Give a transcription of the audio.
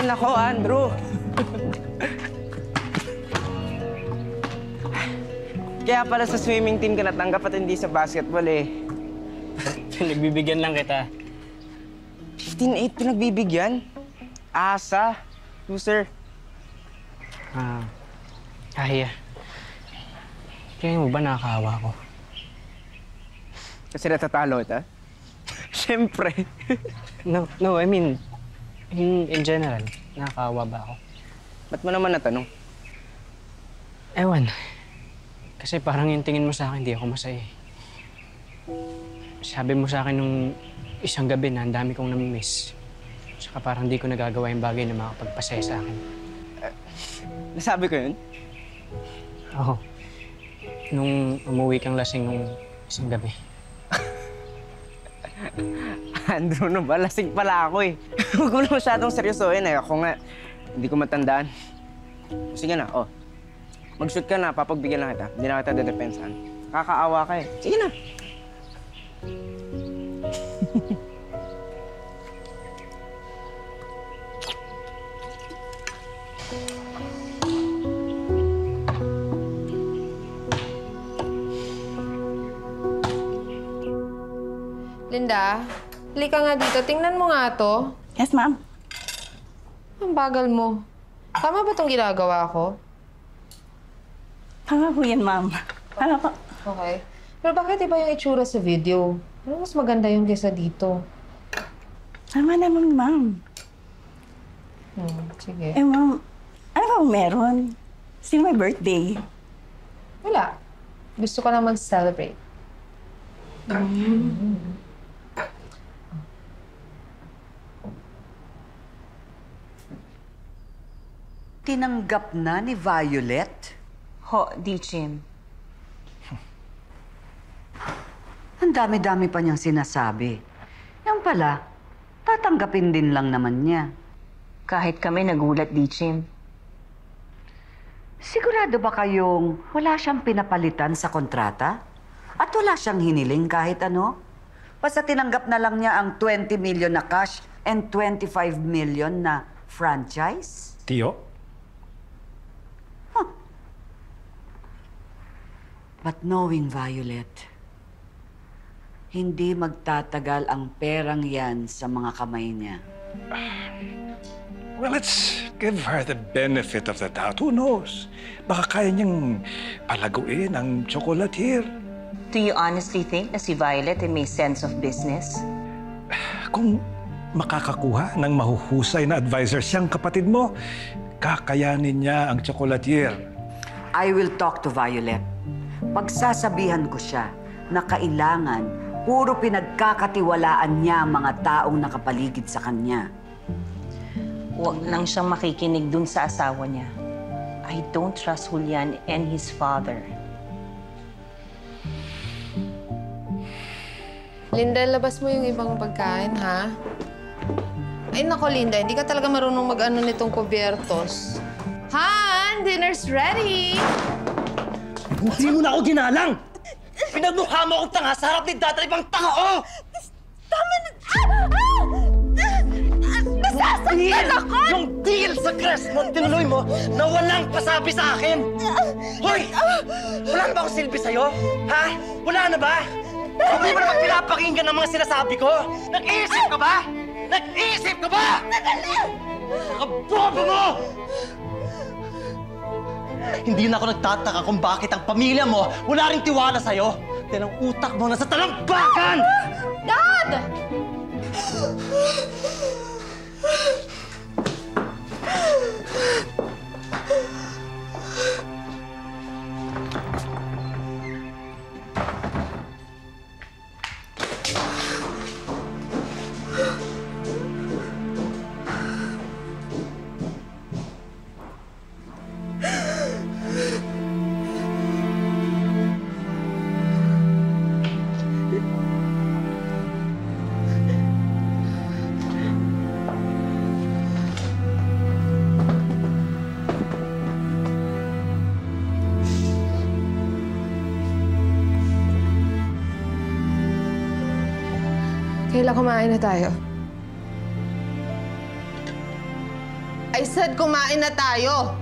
ako, Andrew. Kaya pala sa swimming team ka natanggap at hindi sa basketball eh. Pinagbibigyan lang kita. 15-8 pinagbibigyan? Asa. Loser. Kaya. Kaya mo ba nakakaawa ko? Kasi natatalo ito? Siyempre. No, I mean, in general, nakakaawa ba ako? Ba't mo naman natanong? Ewan. Kasi parang yung tingin mo sa akin, di ako masaya. Sabi mo sa akin nung isang gabi na ang dami kong namimiss. Saka parang di ko nagagawa yung bagay na makapagpasaya sa akin. Nasabi ko yun? Oo. Nung umuwi kang lasing nung isang gabi. Andrew, no ba? Lasing pala ako eh. Huwag mo na masyadong seryosohin eh. Ako nga, hindi ko matandaan. Sige na, oh. Mag-shoot ka na, papagbigyan lang kita. Hindi na kita dedepensahan. Kakaawa ka eh. Sige na. Linda, halika nga dito. Tingnan mo nga to. Yes, ma'am. Ang bagal mo. Tama ba itong ginagawa ko? Tama po yan, ma'am. Tama po. Okay. Pero bakit iba yung itsura sa video? Ano mas maganda yung kesa dito? Tama naman, ma'am. Sige. Eh, ma'am, ano ba meron? Sino may birthday? Wala. Gusto ko lang mag-celebrate. Tinanggap na ni Violet? Ho, Dichim. Ang dami-dami pa niyang sinasabi. Yan pala, tatanggapin din lang naman niya. Kahit kami nagulat, Dichim. Sigurado ba kayong wala siyang pinapalitan sa kontrata? At wala siyang hiniling kahit ano? Basta tinanggap na lang niya ang 20 million na cash and 25 million na franchise? Tio? But knowing Violet, hindi magtatagal ang perang yan sa mga kamay niya. Well, let's give her the benefit of the doubt. Who knows? Baka kaya niyang palaguin ang chocolatier. Do you honestly think na si Violet ay may sense of business? Kung makakakuha ng mahuhusay na advisor siyang kapatid mo, kakayanin niya ang chocolatier. I will talk to Violet. Pagsasabihan ko siya na kailangan puro pinagkakatiwalaan niya ang mga taong nakapaligid sa kanya. Huwag lang siyang makikinig dun sa asawa niya. I don't trust Julian and his father. Linda, labas mo yung ibang pagkain, ha? Ay, nako, Linda. Hindi ka talaga marunong mag-ano nitong kubyertos. Han! Dinner's ready! Hindi mo na ako ginalang! Pinagmukha mo akong tanga sa harap ni Dad, ibang tanga, oh! Tama na! Nasasaktan ako! Yung deal sa Crestmont tinuloy mo na walang pasabi sa akin! Hoy! Wala na ba akong silbi sa'yo? Ha? Wala na ba? Hindi mo naman pinapakinggan ang mga sinasabi ko? Nag-iisip ka ba? Nag-iisip ka ba? Nakabobo mo! Hindi na ako nagtataka kung bakit ang pamilya mo wala ring tiwala sa'yo. Dahil ang utak mo nasa talambakan! Dad! Kailan kumain na tayo? I said kumain na tayo.